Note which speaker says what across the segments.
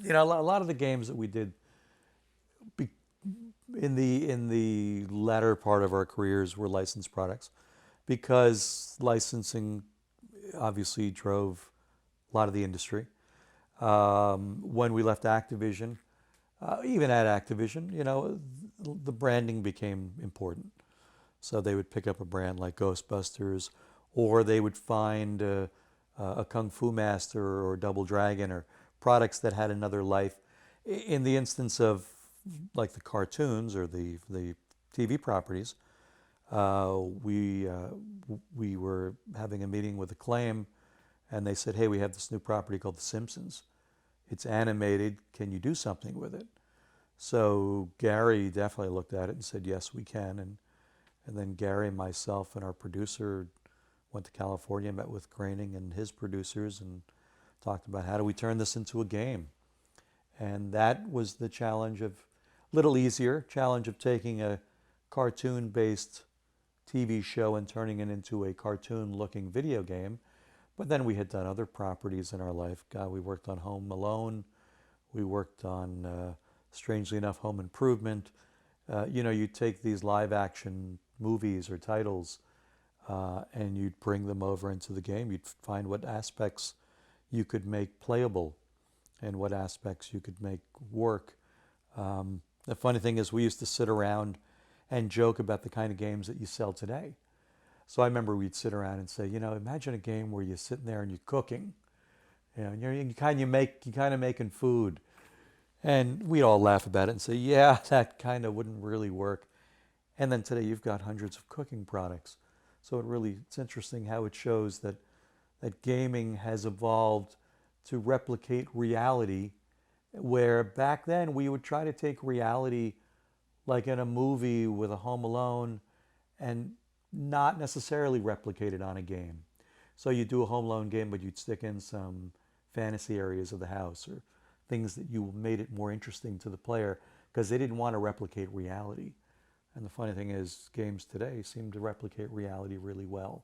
Speaker 1: A lot of the games that we did be, in the latter part of our careers were licensed products because licensing obviously drove a lot of the industry. When we left Activision, even at Activision, the branding became important. So they would pick up a brand like Ghostbusters, or they would find a Kung Fu Master or Double Dragon or products that had another life. In the instance of like the cartoons or the TV properties, we were having a meeting with Acclaim, and they said, "Hey, we have this new property called The Simpsons. It's animated. Can you do something with it?" So Gary definitely looked at it and said, "Yes, we can." And then Gary, myself, and our producer went to California, met with Groening and his producers, and talked about how do we turn this into a game. And that was the challenge of, little easier, challenge of taking a cartoon-based TV show and turning it into a cartoon-looking video game. But then we had done other properties in our life. God, we worked on Home Alone. We worked on, strangely enough, Home Improvement. You take these live-action movies or titles, and you'd bring them over into the game. You'd find what aspects you could make playable and what aspects you could make work. The funny thing is we used to sit around and joke about the kind of games that you sell today. So I remember we'd sit around and say, imagine a game where you're sitting there and you're cooking, and you're kind of making food, and we'd all laugh about it and say, yeah, that kind of wouldn't really work. And then today you've got hundreds of cooking products. So it's interesting how it shows that gaming has evolved to replicate reality, where back then we would try to take reality like in a movie with a Home Alone and not necessarily replicate it on a game. So you do a Home Alone game, but you'd stick in some fantasy areas of the house or things that you made it more interesting to the player because they didn't want to replicate reality. And the funny thing is, games today seem to replicate reality really well,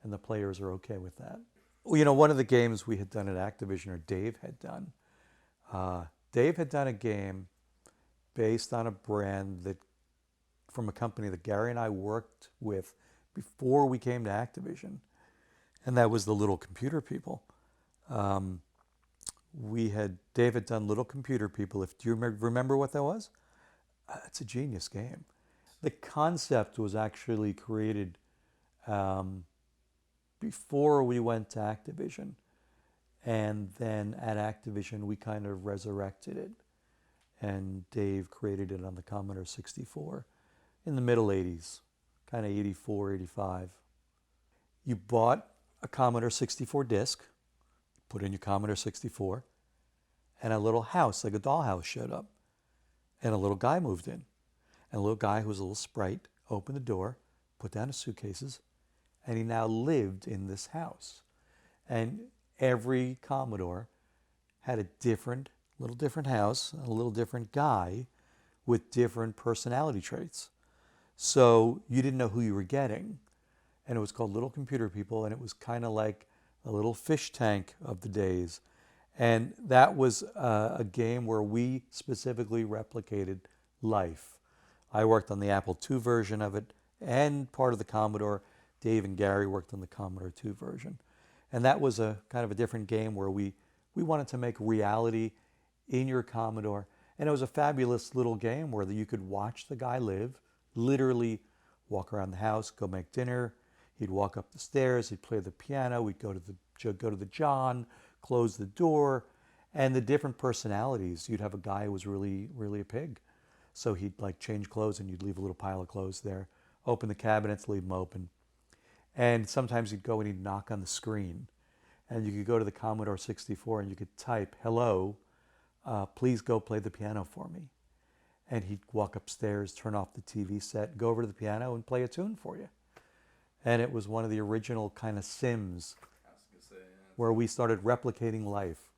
Speaker 1: and the players are okay with that. Well, one of the games we had done at Activision, or Dave had done a game based on a brand that from a company that Gary and I worked with before we came to Activision, and that was the Little Computer People. Dave had done Little Computer People. Do you remember what that was? It's a genius game. The concept was actually created before we went to Activision, and then at Activision we kind of resurrected it, and Dave created it on the Commodore 64 in the middle 80s, kind of 84, 85. You bought a Commodore 64 disc, put in your Commodore 64, and a little house, like a dollhouse, showed up, and a little guy moved in. And a little guy who was a little sprite opened the door, put down his suitcases, and he now lived in this house. And every Commodore had a little different house, a little different guy with different personality traits. So you didn't know who you were getting. And it was called Little Computer People, and it was kind of like a little fish tank of the days. And that was a game where we specifically replicated life. I worked on the Apple II version of it and part of the Commodore. Dave and Gary worked on the Commodore 2 version. And that was a kind of a different game where we wanted to make reality in your Commodore. And it was a fabulous little game where you could watch the guy live, literally walk around the house, go make dinner. He'd walk up the stairs, he'd play the piano, we'd go to the John, close the door, and the different personalities. You'd have a guy who was really, really a pig. So he'd change clothes and you'd leave a little pile of clothes there, open the cabinets, leave them open. And sometimes he'd go and he'd knock on the screen. And you could go to the Commodore 64 and you could type, "Hello, please go play the piano for me." And he'd walk upstairs, turn off the TV set, go over to the piano and play a tune for you. And it was one of the original kind of Sims where we started replicating life.